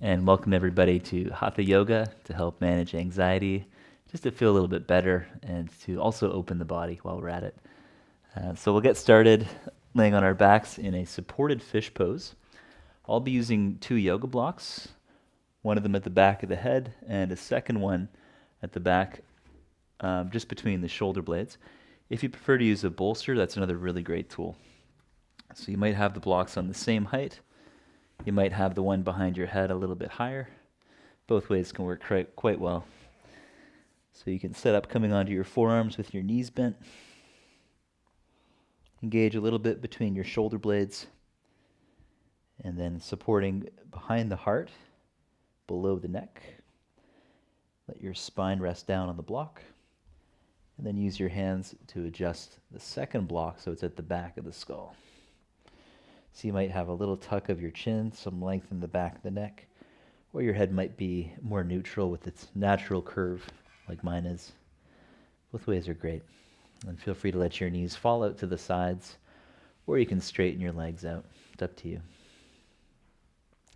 And welcome everybody to Hatha Yoga to help manage anxiety, just to feel a little bit better and to also open the body while we're at it. So we'll get started laying on our backs in a supported fish pose. I'll be using two yoga blocks, one of them at the back of the head and a second one at the back just between the shoulder blades. If you prefer to use a bolster, that's another really great tool. So you might have the blocks on the same height. You might have the one behind your head a little bit higher. Both ways can work quite well. So you can set up coming onto your forearms with your knees bent. Engage a little bit between your shoulder blades. And then supporting behind the heart, below the neck. Let your spine rest down on the block. And then use your hands to adjust the second block so it's at the back of the skull. So you might have a little tuck of your chin, some length in the back of the neck, or your head might be more neutral with its natural curve, like mine is. Both ways are great. And feel free to let your knees fall out to the sides, or you can straighten your legs out. It's up to you.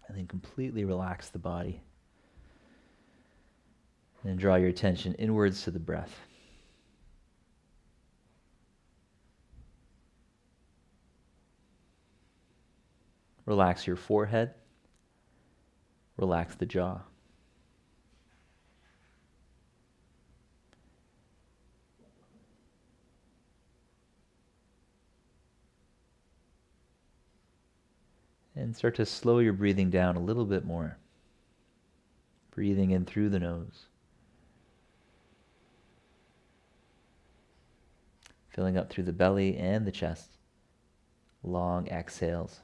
And then completely relax the body. And draw your attention inwards to the breath. Relax your forehead. Relax the jaw. And start to slow your breathing down a little bit more. Breathing in through the nose. Filling up through the belly and the chest. Long exhales.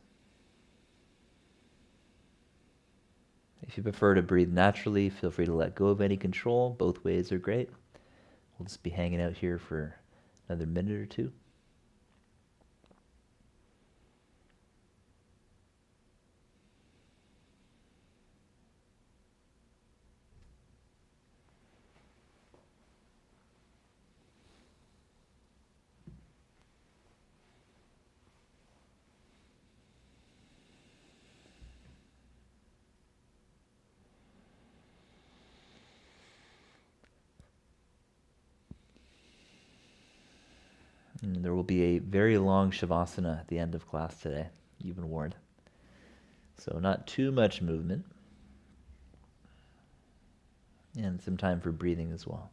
If you prefer to breathe naturally, feel free to let go of any control. Both ways are great. We'll just be hanging out here for another minute or two. And there will be a very long Shavasana at the end of class today, you've been warned. So not too much movement. And some time for breathing as well.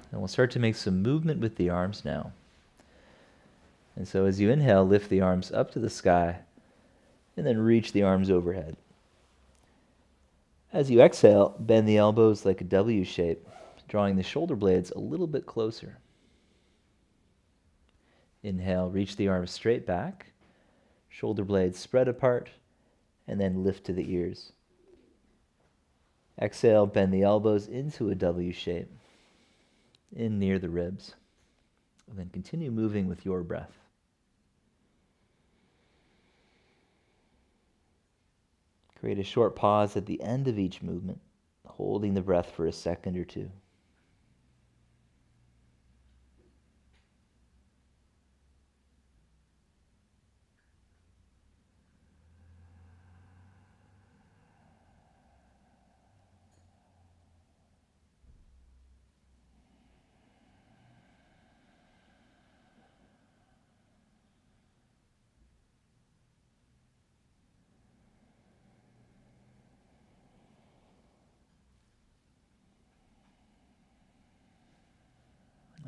And we'll start to make some movement with the arms now. And so as you inhale, lift the arms up to the sky and then reach the arms overhead. As you exhale, bend the elbows like a W shape, drawing the shoulder blades a little bit closer. Inhale, reach the arms straight back, shoulder blades spread apart, and then lift to the ears. Exhale, bend the elbows into a W shape, in near the ribs. And then continue moving with your breath. Create a short pause at the end of each movement, holding the breath for a second or two.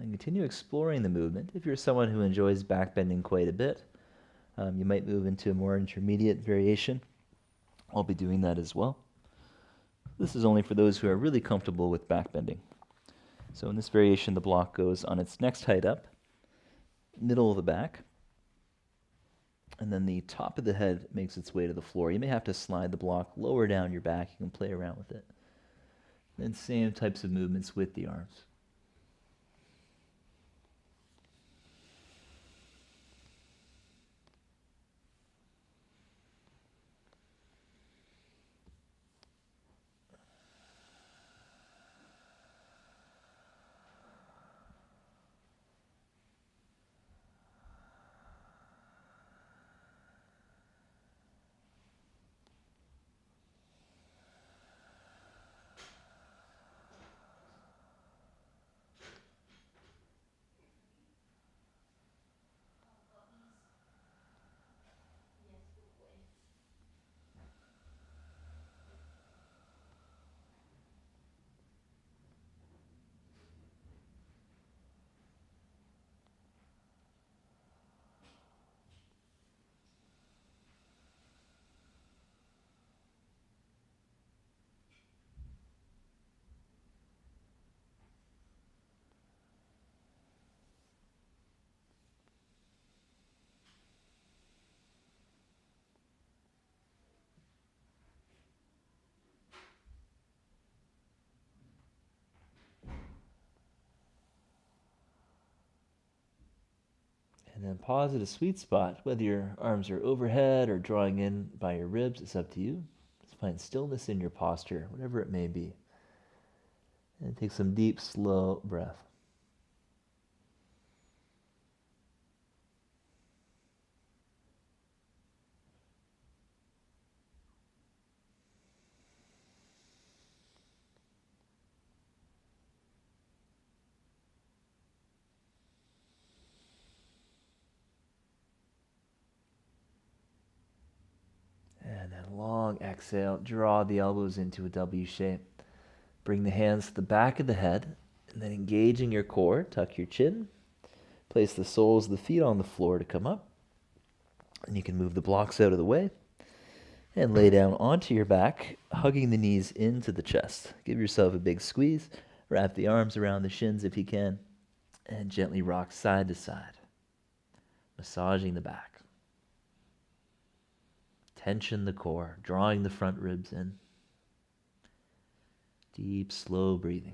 And continue exploring the movement. If you're someone who enjoys backbending quite a bit, you might move into a more intermediate variation. I'll be doing that as well. This is only for those who are really comfortable with backbending. So in this variation, the block goes on its next height up, middle of the back, and then the top of the head makes its way to the floor. You may have to slide the block lower down your back. You can play around with it. Then same types of movements with the arms. And then pause at a sweet spot. Whether your arms are overhead or drawing in by your ribs, it's up to you. Just find stillness in your posture, whatever it may be. And take some deep, slow breath. And then long exhale, draw the elbows into a W shape. Bring the hands to the back of the head, and then engaging your core, tuck your chin. Place the soles of the feet on the floor to come up. And you can move the blocks out of the way. And lay down onto your back, hugging the knees into the chest. Give yourself a big squeeze. Wrap the arms around the shins if you can. And gently rock side to side. Massaging the back. Tension the core, drawing the front ribs in. Deep, slow breathing.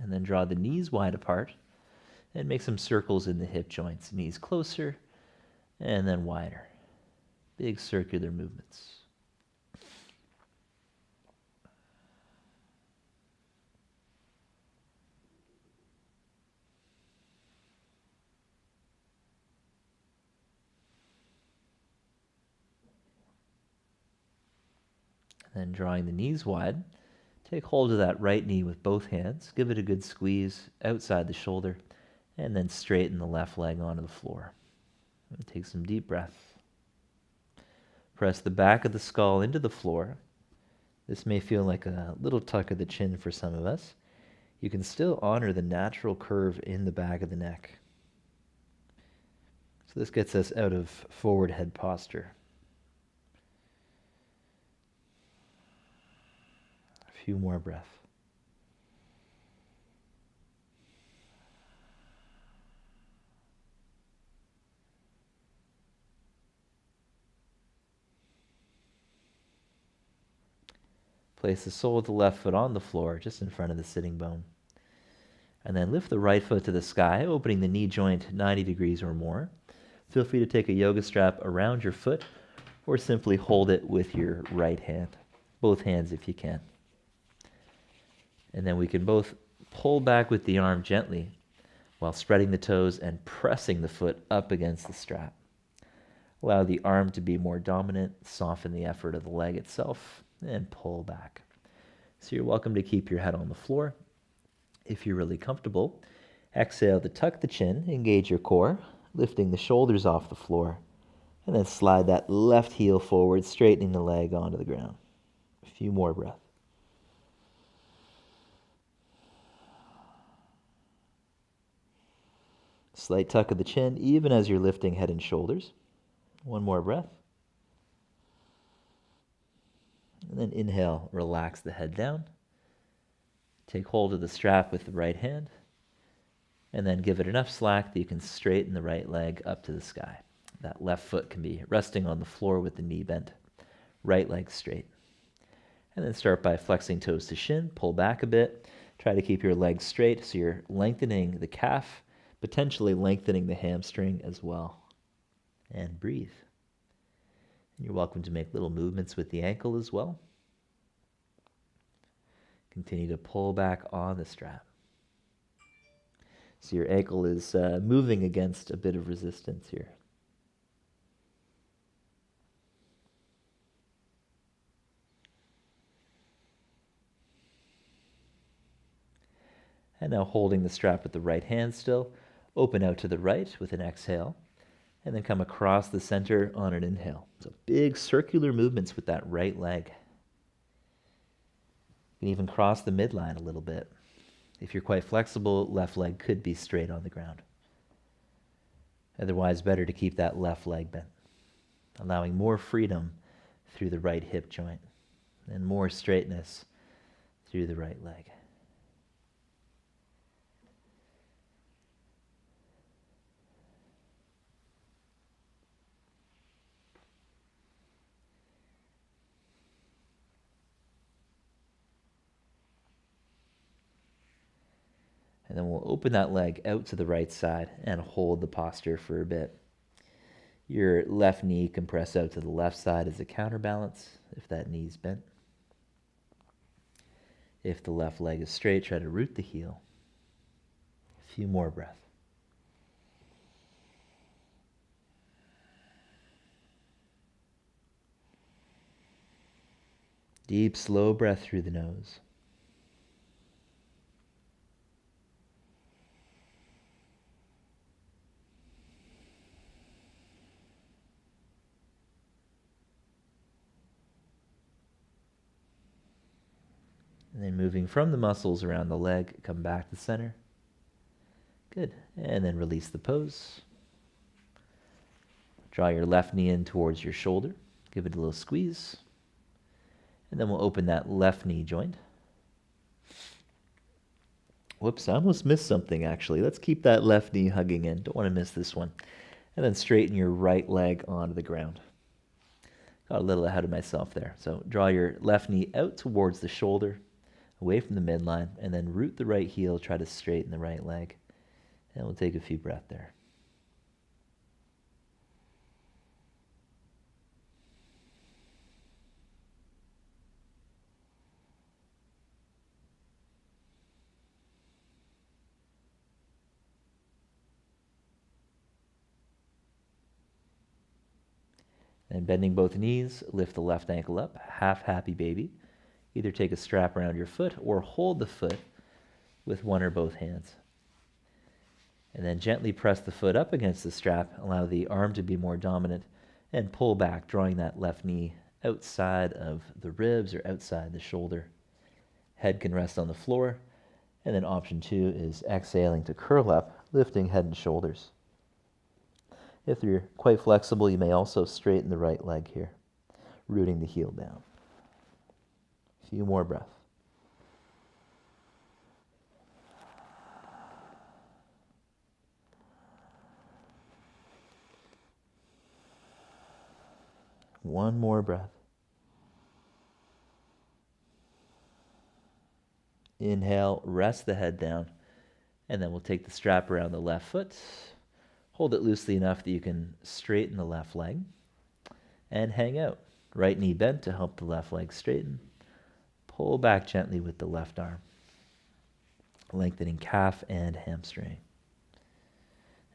And then draw the knees wide apart and make some circles in the hip joints. Knees closer and then wider. Big circular movements. Then drawing the knees wide, take hold of that right knee with both hands. Give it a good squeeze outside the shoulder, and then straighten the left leg onto the floor. And take some deep breaths. Press the back of the skull into the floor. This may feel like a little tuck of the chin for some of us. You can still honor the natural curve in the back of the neck. So this gets us out of forward head posture. Few more breaths. Place the sole of the left foot on the floor, just in front of the sitting bone. And then lift the right foot to the sky, opening the knee joint 90 degrees or more. Feel free to take a yoga strap around your foot, or simply hold it with your right hand. Both hands if you can. And then we can both pull back with the arm gently while spreading the toes and pressing the foot up against the strap. Allow the arm to be more dominant, soften the effort of the leg itself, and pull back. So you're welcome to keep your head on the floor. If you're really comfortable, exhale to tuck the chin, engage your core, lifting the shoulders off the floor, and then slide that left heel forward, straightening the leg onto the ground. A few more breaths. Slight tuck of the chin, even as you're lifting head and shoulders. One more breath. And then inhale, relax the head down. Take hold of the strap with the right hand. And then give it enough slack that you can straighten the right leg up to the sky. That left foot can be resting on the floor with the knee bent. Right leg straight. And then start by flexing toes to shin. Pull back a bit. Try to keep your legs straight so you're lengthening the calf, potentially lengthening the hamstring as well. And breathe. You're welcome to make little movements with the ankle as well. Continue to pull back on the strap. So your ankle is moving against a bit of resistance here. And now holding the strap with the right hand still, open out to the right with an exhale, and then come across the center on an inhale. So big circular movements with that right leg. You can even cross the midline a little bit. If you're quite flexible, left leg could be straight on the ground. Otherwise, better to keep that left leg bent, allowing more freedom through the right hip joint and more straightness through the right leg. And then we'll open that leg out to the right side and hold the posture for a bit. Your left knee can press out to the left side as a counterbalance if that knee's bent. If the left leg is straight, try to root the heel. A few more breaths. Deep, slow breath through the nose. And then moving from the muscles around the leg, come back to center. Good. And then release the pose. Draw your left knee in towards your shoulder. Give it a little squeeze. And then we'll open that left knee joint. Whoops, I almost missed something actually. Let's keep that left knee hugging in. Don't want to miss this one. And then straighten your right leg onto the ground. Got a little ahead of myself there. So draw your left knee out towards the shoulder, away from the midline, and then root the right heel, try to straighten the right leg. And we'll take a few breaths there. And bending both knees, lift the left ankle up, half happy baby. Either take a strap around your foot or hold the foot with one or both hands. And then gently press the foot up against the strap, allow the arm to be more dominant, and pull back, drawing that left knee outside of the ribs or outside the shoulder. Head can rest on the floor. And then option 2 is exhaling to curl up, lifting head and shoulders. If you're quite flexible, you may also straighten the right leg here, rooting the heel down. A few more breaths. One more breath. Inhale, rest the head down, and then we'll take the strap around the left foot. Hold it loosely enough that you can straighten the left leg and hang out. Right knee bent to help the left leg straighten. Pull back gently with the left arm, lengthening calf and hamstring.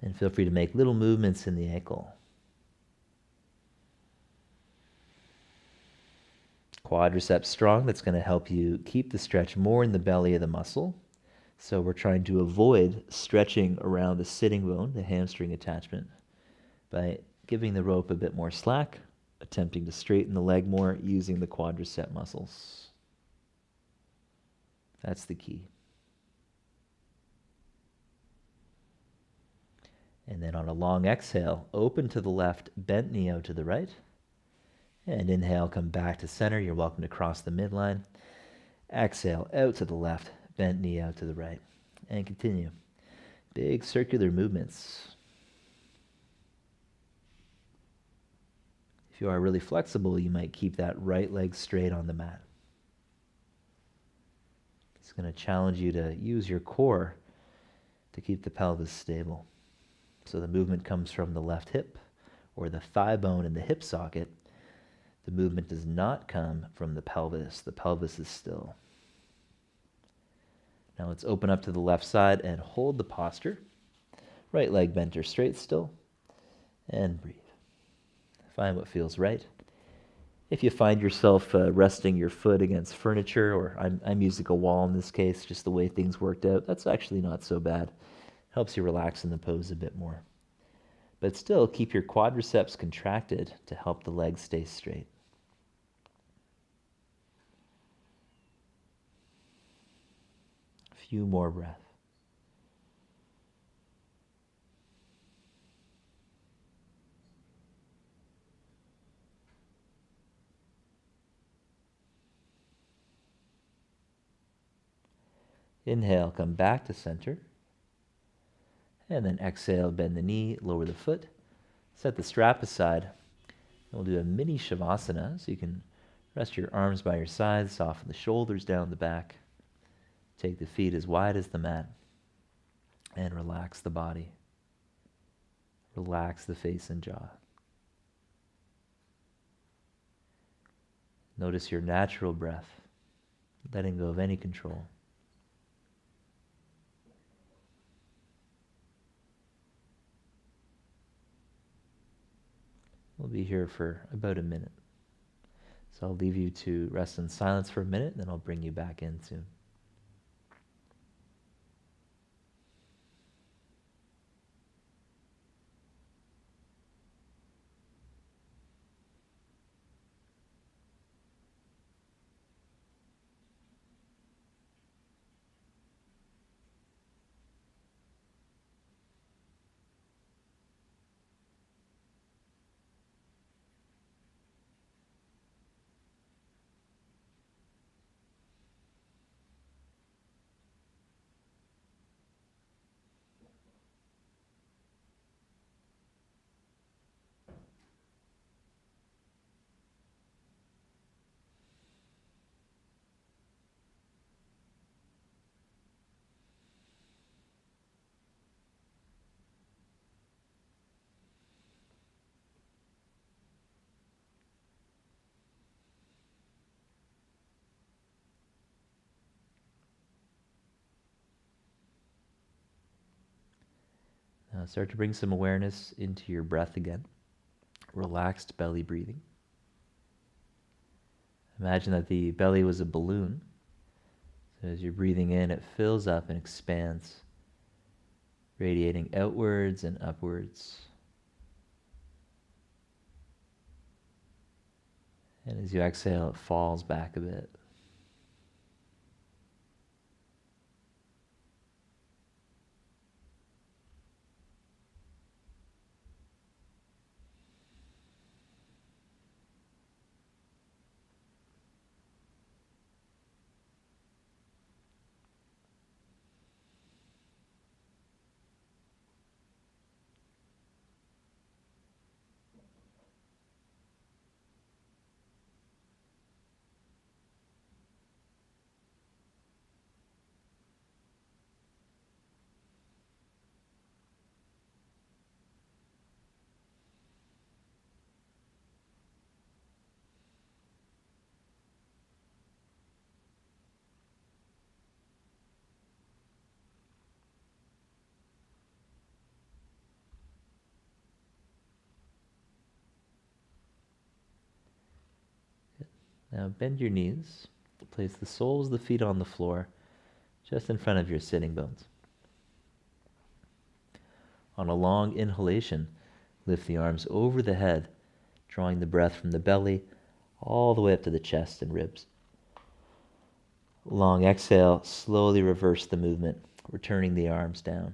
And feel free to make little movements in the ankle. Quadriceps strong, that's going to help you keep the stretch more in the belly of the muscle. So we're trying to avoid stretching around the sitting bone, the hamstring attachment, by giving the rope a bit more slack, attempting to straighten the leg more using the quadricep muscles. That's the key. And then on a long exhale, open to the left, bent knee out to the right. And inhale, come back to center. You're welcome to cross the midline. Exhale, out to the left, bent knee out to the right. And continue. Big circular movements. If you are really flexible, you might keep that right leg straight on the mat. It's going to challenge you to use your core to keep the pelvis stable. So the movement comes from the left hip or the thigh bone in the hip socket. The movement does not come from the pelvis. The pelvis is still. Now let's open up to the left side and hold the posture. Right leg bent or straight still. And breathe. Find what feels right. If you find yourself resting your foot against furniture, or I'm using a wall in this case, just the way things worked out, that's actually not so bad. Helps you relax in the pose a bit more. But still, keep your quadriceps contracted to help the legs stay straight. A few more breaths. Inhale, come back to center. And then exhale, bend the knee, lower the foot. Set the strap aside. And we'll do a mini shavasana, so you can rest your arms by your sides, soften the shoulders down the back. Take the feet as wide as the mat. And relax the body. Relax the face and jaw. Notice your natural breath, letting go of any control. We'll be here for about a minute. So I'll leave you to rest in silence for a minute, and then I'll bring you back in soon. Now start to bring some awareness into your breath again. Relaxed belly breathing. Imagine that the belly was a balloon. So as you're breathing in, it fills up and expands, radiating outwards and upwards. And as you exhale, it falls back a bit. Now bend your knees. Place the soles of the feet on the floor, just in front of your sitting bones. On a long inhalation, lift the arms over the head, drawing the breath from the belly all the way up to the chest and ribs. Long exhale, slowly reverse the movement, returning the arms down.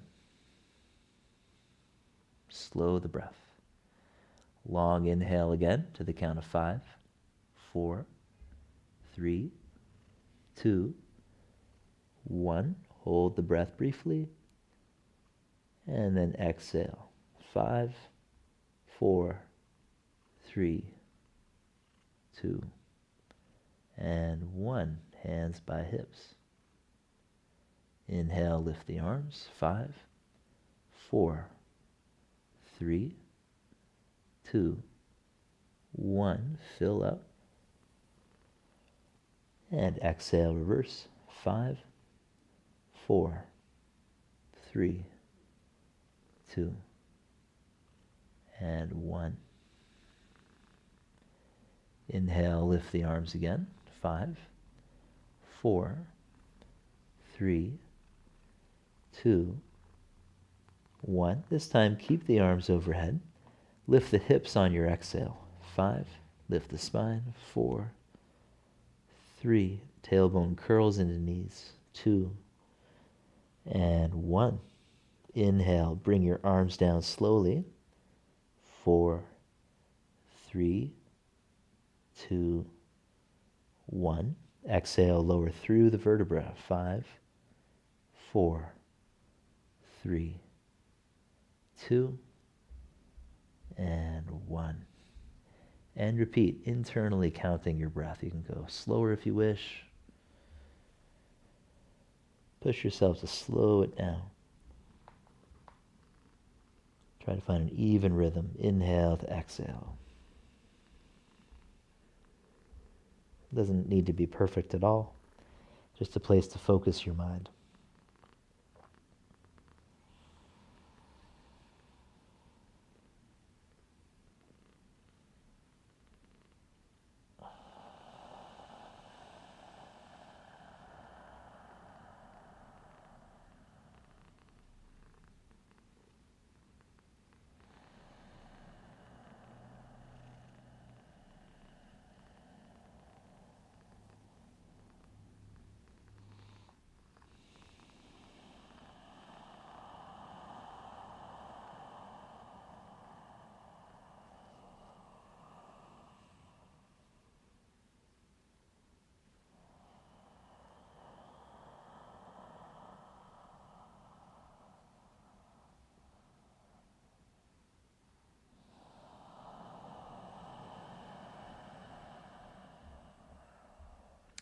Slow the breath. Long inhale again to the count of 5, 4, 3, 2, 1. Hold the breath briefly. And then exhale. 5, 4, 3, 2, and 1. Hands by hips. Inhale, lift the arms. 5, 4, 3, 2, 1. Fill up. And exhale, reverse. 5, 4, 3, 2, and 1. Inhale, lift the arms again. 5, 4, 3, 2, 1. This time, keep the arms overhead. Lift the hips on your exhale. 5, lift the spine. 4, 3, tailbone curls into knees. 2, and 1. Inhale, bring your arms down slowly. 4, 3, 2, 1. Exhale, lower through the vertebra. 5, 4, 3, 2, and 1. And repeat, internally counting your breath. You can go slower if you wish. Push yourself to slow it down. Try to find an even rhythm. Inhale to exhale. Doesn't need to be perfect at all. Just a place to focus your mind.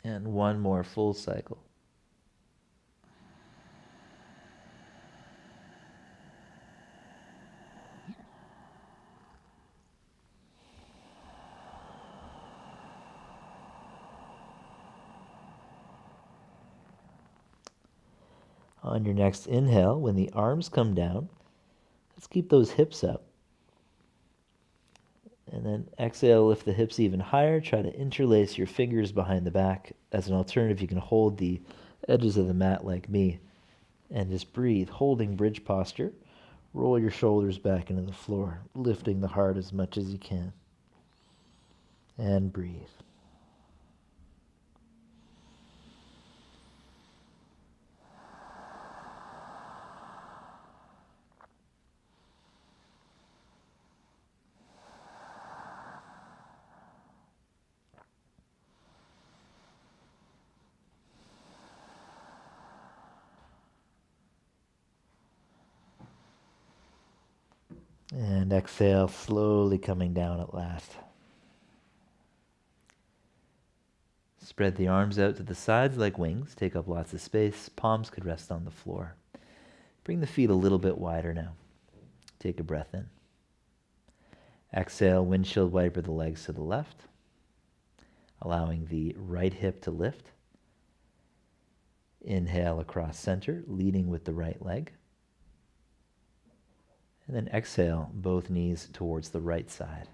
And one more full cycle. On your next inhale, when the arms come down, let's keep those hips up. And then exhale, lift the hips even higher. Try to interlace your fingers behind the back. As an alternative, you can hold the edges of the mat like me and just breathe, holding bridge posture. Roll your shoulders back into the floor, lifting the heart as much as you can. And breathe. And exhale, slowly coming down at last. Spread the arms out to the sides like wings. Take up lots of space. Palms could rest on the floor. Bring the feet a little bit wider now. Take a breath in. Exhale, windshield wiper the legs to the left, allowing the right hip to lift. Inhale across center, leading with the right leg. And then exhale, both knees towards the right side.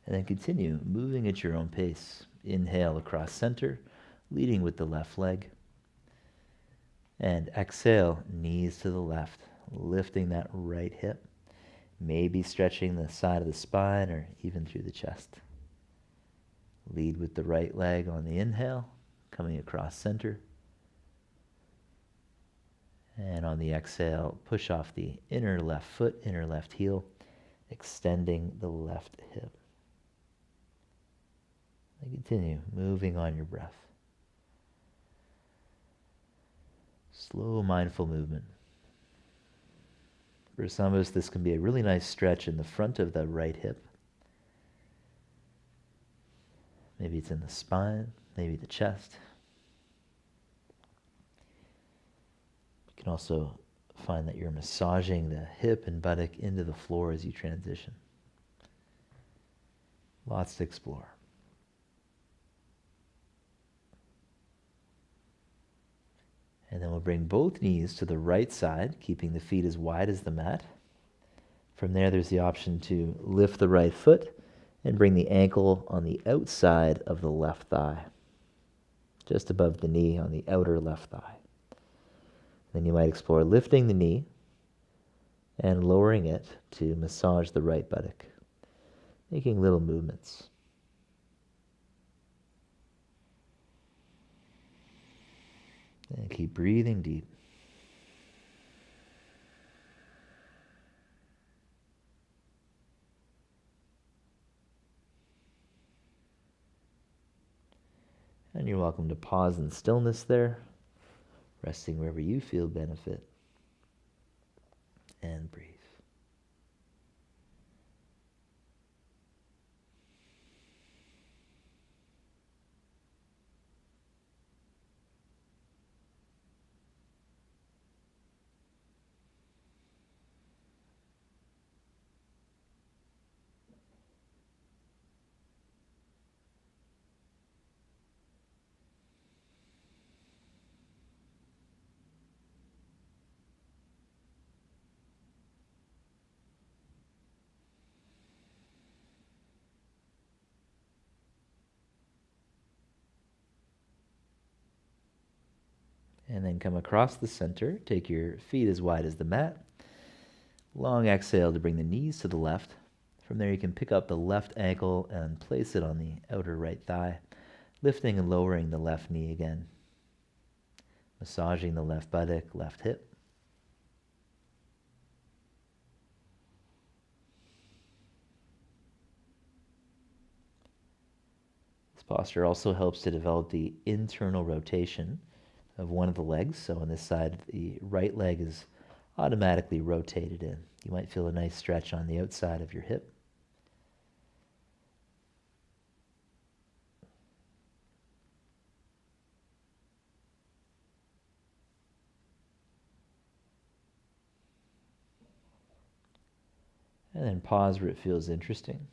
And then continue moving at your own pace. Inhale across center, leading with the left leg. And exhale, knees to the left, lifting that right hip. Maybe stretching the side of the spine or even through the chest. Lead with the right leg on the inhale, coming across center. And on the exhale, push off the inner left foot, inner left heel, extending the left hip. And continue moving on your breath. Slow, mindful movement. For some of us, this can be a really nice stretch in the front of the right hip. Maybe it's in the spine, maybe the chest. You can also find that you're massaging the hip and buttock into the floor as you transition. Lots to explore. And then we'll bring both knees to the right side, keeping the feet as wide as the mat. From there, there's the option to lift the right foot and bring the ankle on the outside of the left thigh, just above the knee on the outer left thigh. Then you might explore lifting the knee and lowering it to massage the right buttock, making little movements. And keep breathing deep. And you're welcome to pause in stillness there, resting wherever you feel benefit. And breathe. And then come across the center. Take your feet as wide as the mat. Long exhale to bring the knees to the left. From there you can pick up the left ankle and place it on the outer right thigh, lifting and lowering the left knee again. Massaging the left buttock, left hip. This posture also helps to develop the internal rotation of one of the legs. So on this side, the right leg is automatically rotated in. You might feel a nice stretch on the outside of your hip. And then pause where it feels interesting.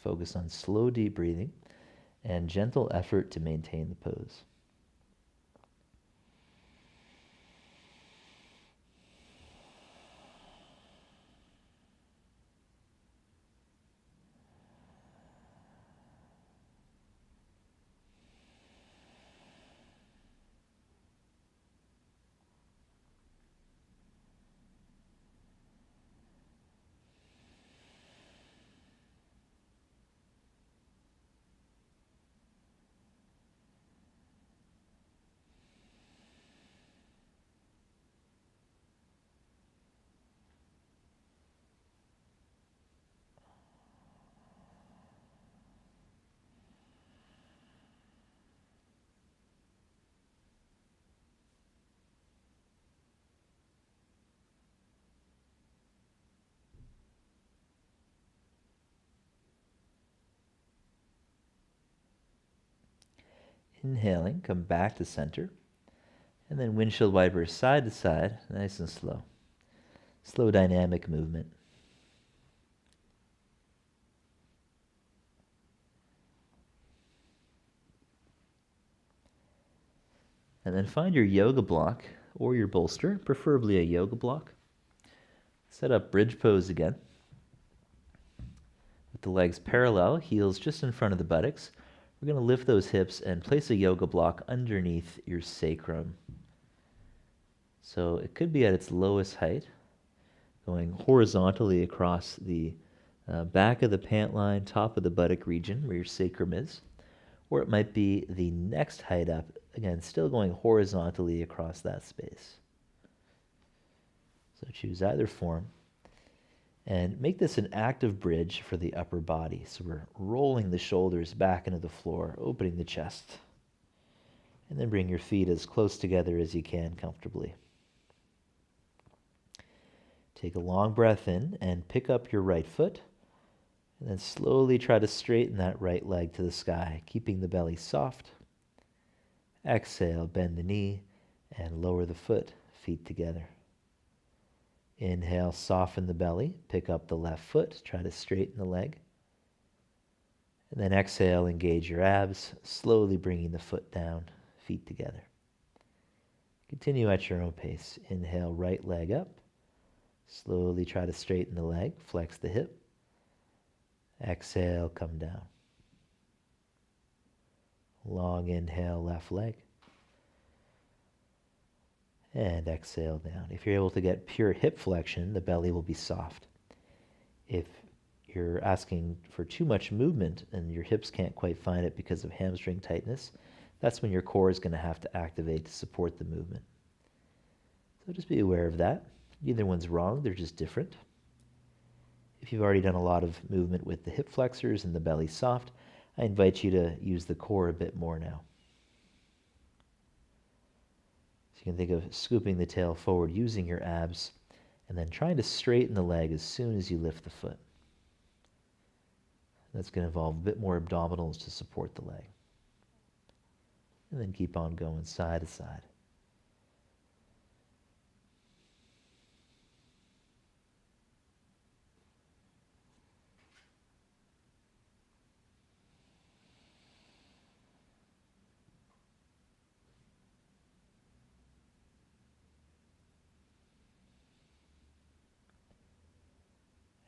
Focus on slow, deep breathing and gentle effort to maintain the pose. Inhaling, come back to center. And then windshield wipers side to side, nice and slow. Slow dynamic movement. And then find your yoga block or your bolster, preferably a yoga block. Set up bridge pose again. With the legs parallel, heels just in front of the buttocks. We're going to lift those hips and place a yoga block underneath your sacrum. So it could be at its lowest height, going horizontally across the back of the pant line, top of the buttock region where your sacrum is. Or it might be the next height up, again, still going horizontally across that space. So choose either form. And make this an active bridge for the upper body. So we're rolling the shoulders back into the floor, opening the chest. And then bring your feet as close together as you can comfortably. Take a long breath in and pick up your right foot. And then slowly try to straighten that right leg to the sky, keeping the belly soft. Exhale, bend the knee and lower the foot, feet together. Inhale, soften the belly, pick up the left foot, try to straighten the leg. And then exhale, engage your abs, slowly bringing the foot down, feet together. Continue at your own pace. Inhale, right leg up. Slowly try to straighten the leg, flex the hip. Exhale, come down. Long inhale, left leg. And exhale down. If you're able to get pure hip flexion, the belly will be soft. If you're asking for too much movement and your hips can't quite find it because of hamstring tightness, that's when your core is going to have to activate to support the movement. So just be aware of that. Neither one's wrong, they're just different. If you've already done a lot of movement with the hip flexors and the belly soft, I invite you to use the core a bit more now. So you can think of scooping the tail forward using your abs and then trying to straighten the leg as soon as you lift the foot. That's going to involve a bit more abdominals to support the leg. And then keep on going side to side.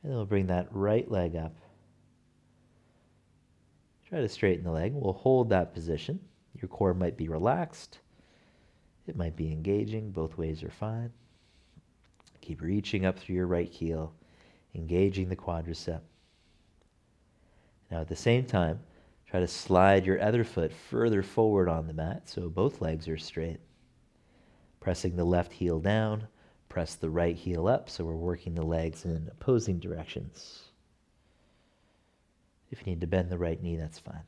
And then we'll bring that right leg up. Try to straighten the leg. We'll hold that position. Your core might be relaxed. It might be engaging. Both ways are fine. Keep reaching up through your right heel, engaging the quadricep. Now at the same time, try to slide your other foot further forward on the mat so both legs are straight. Pressing the left heel down, press the right heel up so we're working the legs in opposing directions. If you need to bend the right knee, that's fine.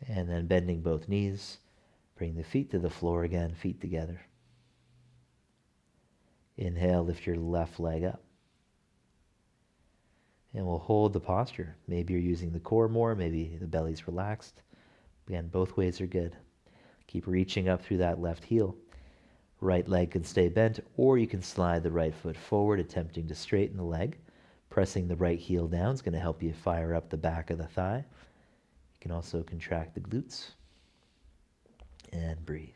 And then bending both knees, bring the feet to the floor again, feet together. Inhale, lift your left leg up. And we'll hold the posture. Maybe you're using the core more, maybe the belly's relaxed. Again, both ways are good. Keep reaching up through that left heel. Right leg can stay bent, or you can slide the right foot forward, attempting to straighten the leg. Pressing the right heel down is going to help you fire up the back of the thigh. You can also contract the glutes. And breathe.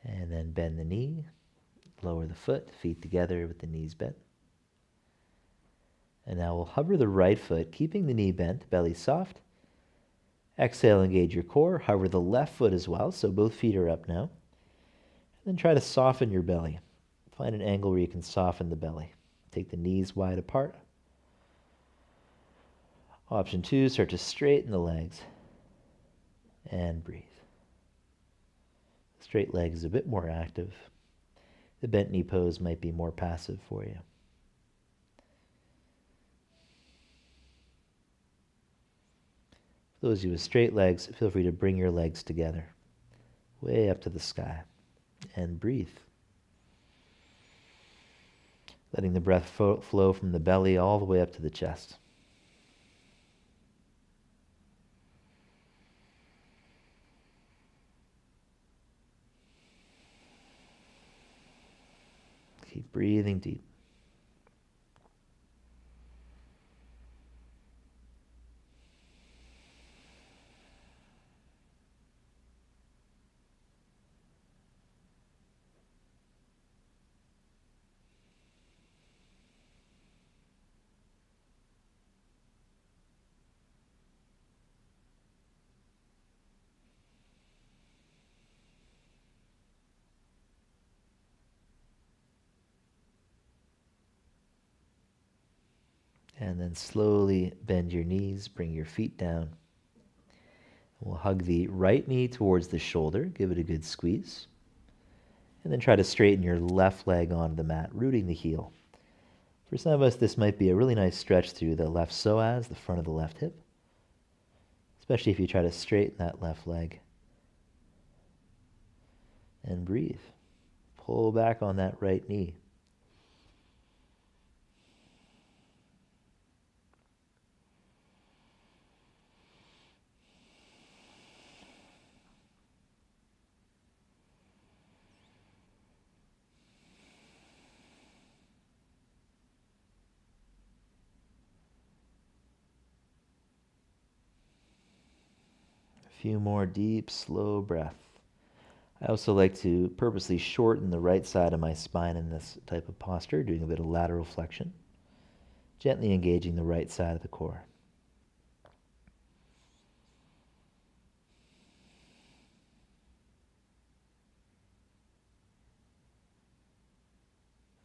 And then bend the knee, lower the foot, feet together with the knees bent. And now we'll hover the right foot, keeping the knee bent, belly soft. Exhale, engage your core. Hover the left foot as well, so both feet are up now. And then try to soften your belly. Find an angle where you can soften the belly. Take the knees wide apart. Option 2, start to straighten the legs. And breathe. Straight leg is a bit more active. The bent knee pose might be more passive for you. For those of you with straight legs, feel free to bring your legs together, way up to the sky, and breathe. Letting the breath flow from the belly all the way up to the chest. Keep breathing deep. And then slowly bend your knees, bring your feet down. We'll hug the right knee towards the shoulder, give it a good squeeze. And then try to straighten your left leg onto the mat, rooting the heel. For some of us, this might be a really nice stretch through the left psoas, the front of the left hip, especially if you try to straighten that left leg. And breathe. Pull back on that right knee. Few more deep, slow breaths. I also like to purposely shorten the right side of my spine in this type of posture, doing a bit of lateral flexion, gently engaging the right side of the core.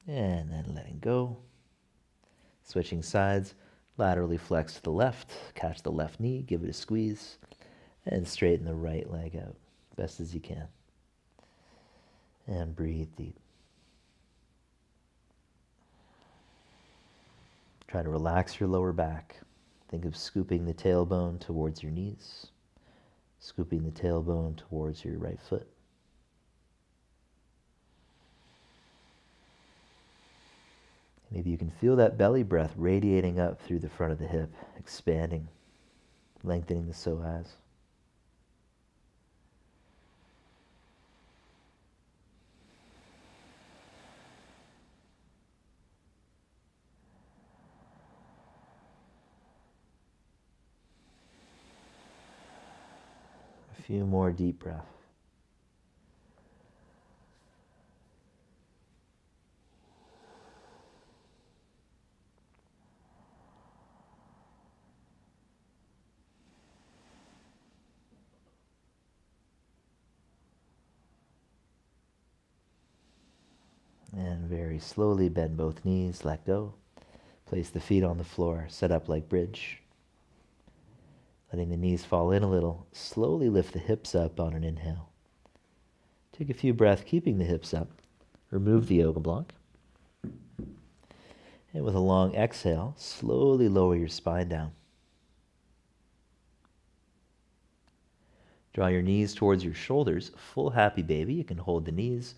And then letting go. Switching sides, laterally flex to the left, catch the left knee, give it a squeeze, and straighten the right leg out, best as you can. And breathe deep. Try to relax your lower back. Think of scooping the tailbone towards your knees, scooping the tailbone towards your right foot. Maybe you can feel that belly breath radiating up through the front of the hip, expanding, lengthening the psoas. few more deep breaths. And very slowly bend both knees, let go. Place the feet on the floor, set up like bridge. Letting the knees fall in a little, slowly lift the hips up on an inhale. Take a few breaths, keeping the hips up. Remove the yoga block. And with a long exhale, slowly lower your spine down. Draw your knees towards your shoulders, full happy baby. You can hold the knees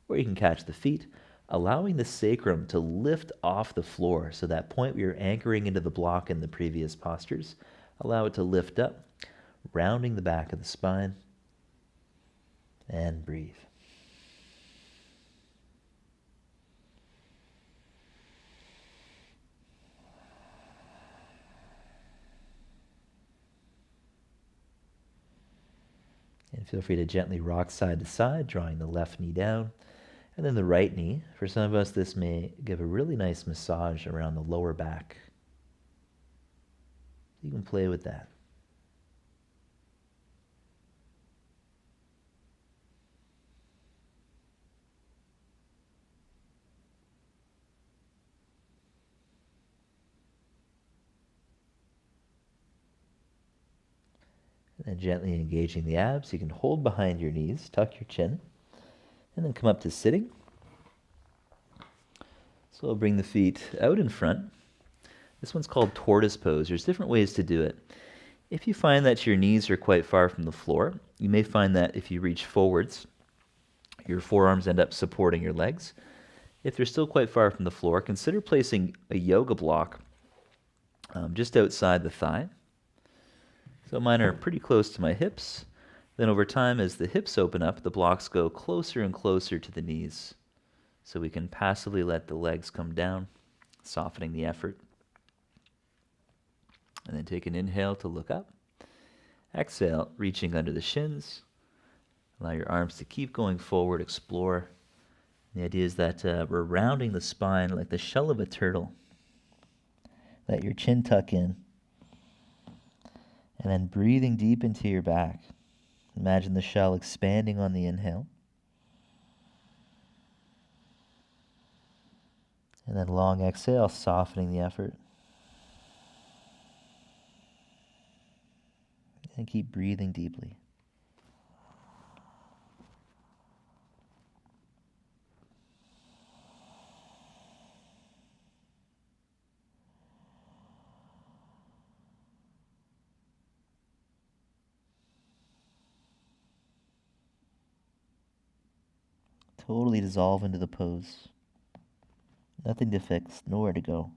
or you can catch the feet, allowing the sacrum to lift off the floor. So that point where you're anchoring into the block in the previous postures, allow it to lift up, rounding the back of the spine, and breathe. And feel free to gently rock side to side, drawing the left knee down, and then the right knee. For some of us, this may give a really nice massage around the lower back. You can play with that. And then gently engaging the abs. You can hold behind your knees, tuck your chin, and then come up to sitting. So we'll bring the feet out in front. This one's called tortoise pose. There's different ways to do it. If you find that your knees are quite far from the floor, you may find that if you reach forwards, your forearms end up supporting your legs. If they're still quite far from the floor, consider placing a yoga block just outside the thigh. So mine are pretty close to my hips. Then over time, as the hips open up, the blocks go closer and closer to the knees. So we can passively let the legs come down, softening the effort. And then take an inhale to look up. Exhale, reaching under the shins. Allow your arms to keep going forward, explore. The idea is that we're rounding the spine like the shell of a turtle. Let your chin tuck in. And then breathing deep into your back. Imagine the shell expanding on the inhale. And then long exhale, softening the effort. And keep breathing deeply. Totally dissolve into the pose. Nothing to fix, nowhere to go.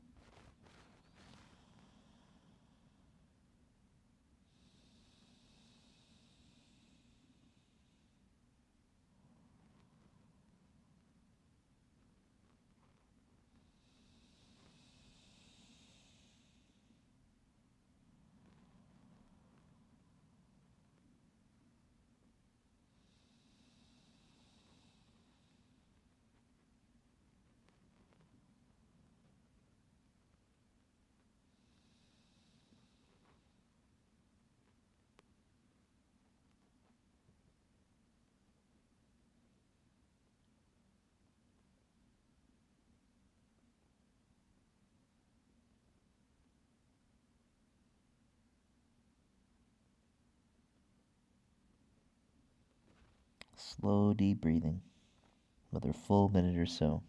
Slow, deep breathing. Another full minute or so.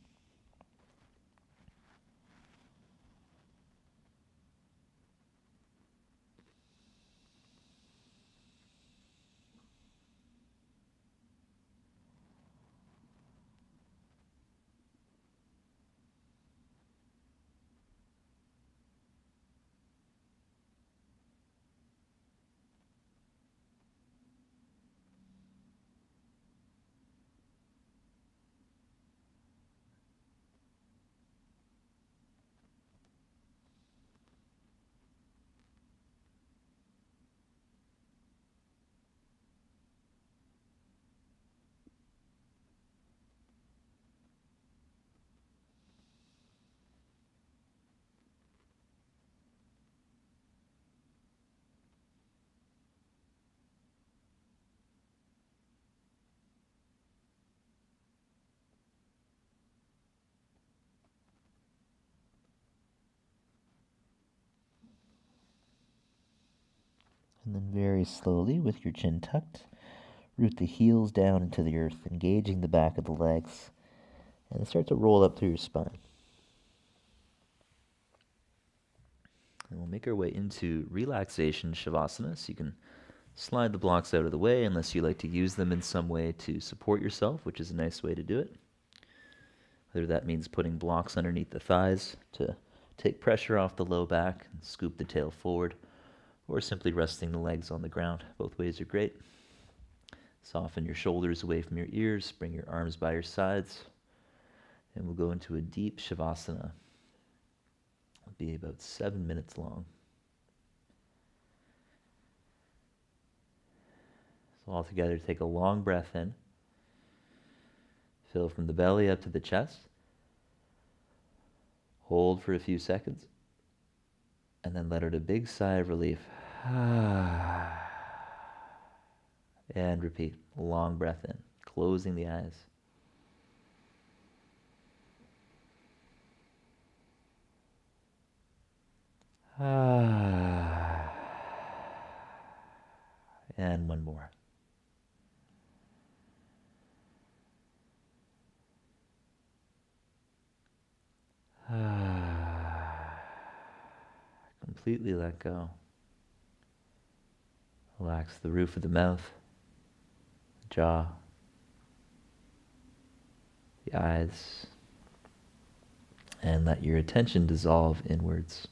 And then very slowly, with your chin tucked, root the heels down into the earth, engaging the back of the legs, and start to roll up through your spine. And we'll make our way into relaxation shavasana, so you can slide the blocks out of the way unless you like to use them in some way to support yourself, which is a nice way to do it. Whether that means putting blocks underneath the thighs to take pressure off the low back and scoop the tail forward, or simply resting the legs on the ground. Both ways are great. Soften your shoulders away from your ears, bring your arms by your sides, and we'll go into a deep shavasana. It'll be about 7 minutes long. So all together, take a long breath in. Fill from the belly up to the chest. Hold for a few seconds. And then let out a big sigh of relief. And repeat. Long breath in. Closing the eyes. And one more. Completely let go. Relax the roof of the mouth, the jaw, the eyes, and let your attention dissolve inwards.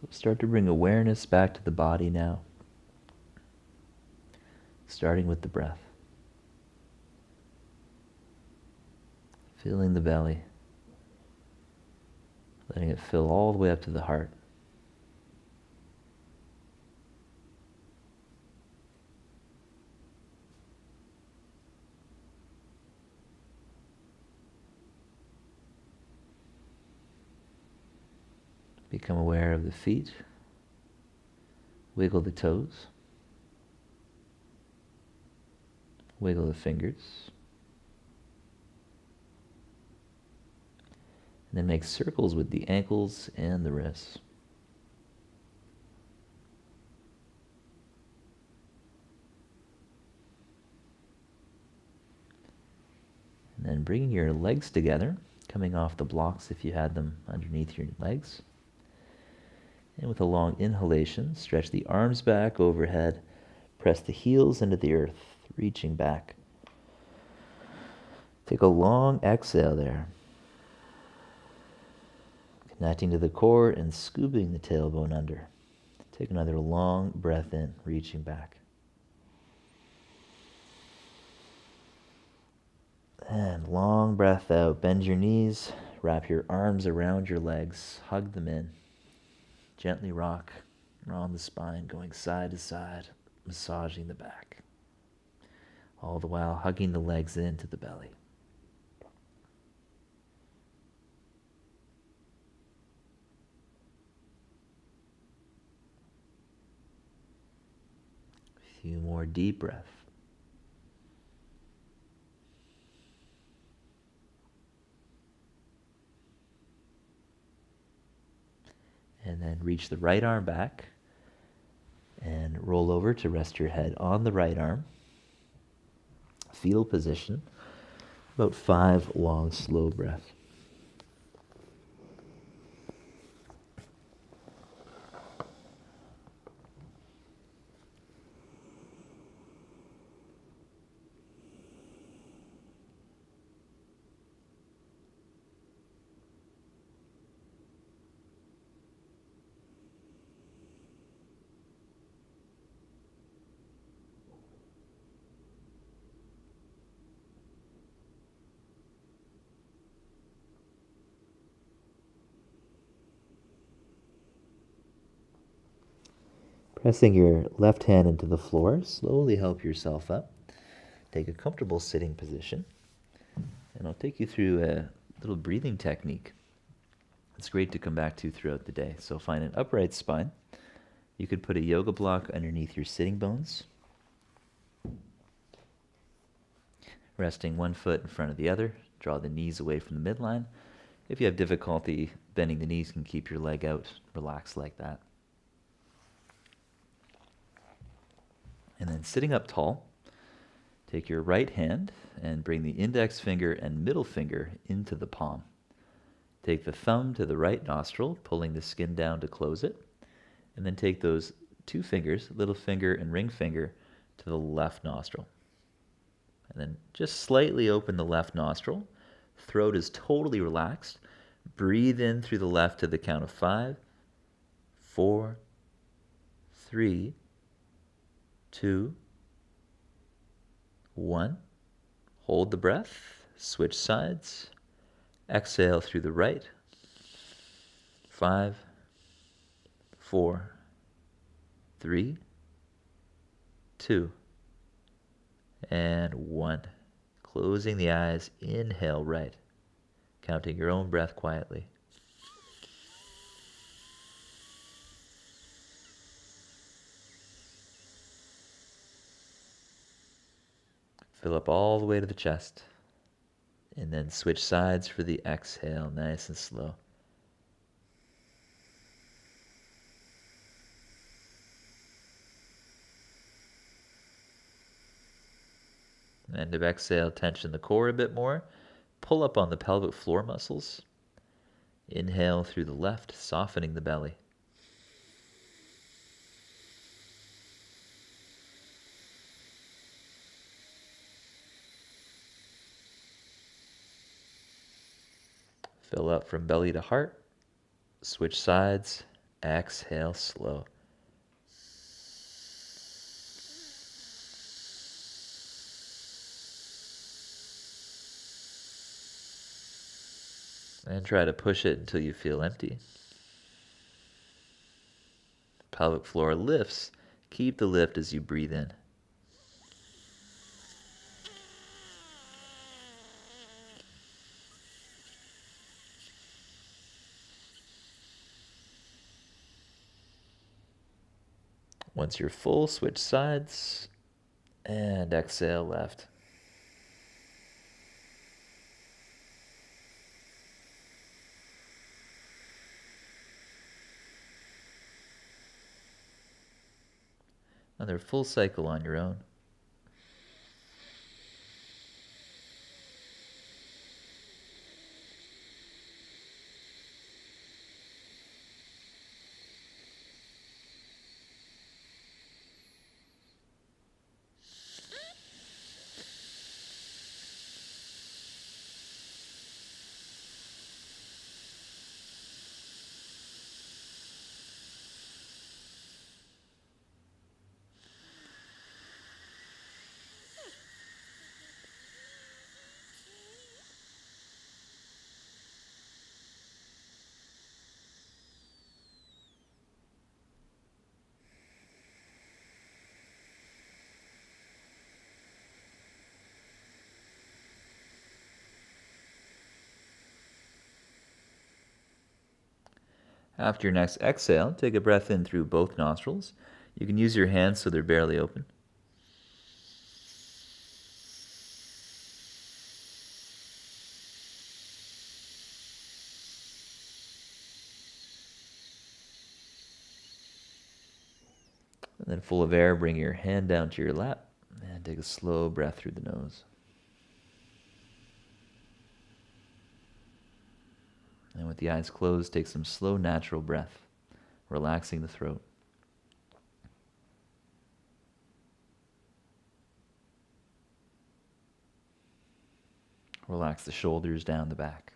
So start to bring awareness back to the body now, starting with the breath. Filling the belly, letting it fill all the way up to the heart. Become aware of the feet. Wiggle the toes. Wiggle the fingers. And then make circles with the ankles and the wrists. And then bringing your legs together, coming off the blocks if you had them underneath your legs. And with a long inhalation, stretch the arms back overhead, press the heels into the earth, reaching back. Take a long exhale there, connecting to the core and scooping the tailbone under. Take another long breath in, reaching back. And long breath out. Bend your knees, wrap your arms around your legs, hug them in. Gently rock around the spine, going side to side, massaging the back. All the while hugging the legs into the belly. A few more deep breaths. And then reach the right arm back and roll over to rest your head on the right arm. Fetal position. About 5 long, slow breaths. Pressing your left hand into the floor, slowly help yourself up. Take a comfortable sitting position. And I'll take you through a little breathing technique. It's great to come back to throughout the day. So find an upright spine. You could put a yoga block underneath your sitting bones. Resting one foot in front of the other. Draw the knees away from the midline. If you have difficulty bending the knees, you can keep your leg out, relax like that. And then sitting up tall, take your right hand and bring the index finger and middle finger into the palm. Take the thumb to the right nostril, pulling the skin down to close it. And then take those 2 fingers, little finger and ring finger, to the left nostril. And then just slightly open the left nostril. Throat is totally relaxed. Breathe in through the left to the count of 5, 4, 3, 2, 1. Hold the breath. Switch sides. Exhale through the right. 5, 4, 3, 2, and 1. Closing the eyes. Inhale right. Counting your own breath quietly. Fill up all the way to the chest. And then switch sides for the exhale, nice and slow. End of exhale, tension the core a bit more. Pull up on the pelvic floor muscles. Inhale through the left, softening the belly. Fill up from belly to heart. Switch sides. Exhale slow. And try to push it until you feel empty. Pelvic floor lifts. Keep the lift as you breathe in. Once you're full, switch sides and exhale left. Another full cycle on your own. After your next exhale, take a breath in through both nostrils. You can use your hands so they're barely open. And then full of air, bring your hand down to your lap and take a slow breath through the nose. And with the eyes closed, take some slow, natural breath, relaxing the throat. Relax the shoulders down the back.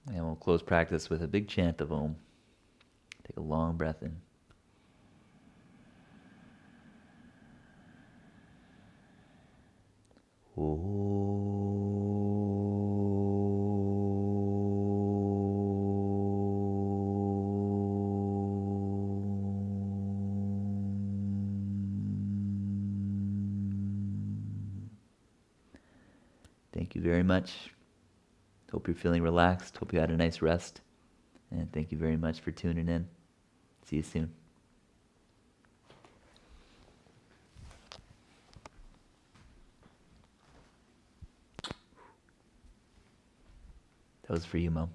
And we'll close practice with a big chant of Om. Take a long breath in. Thank you very much. Hope you're feeling relaxed. Hope you had a nice rest. And thank you very much for tuning in. See you soon. That was for you, Mom.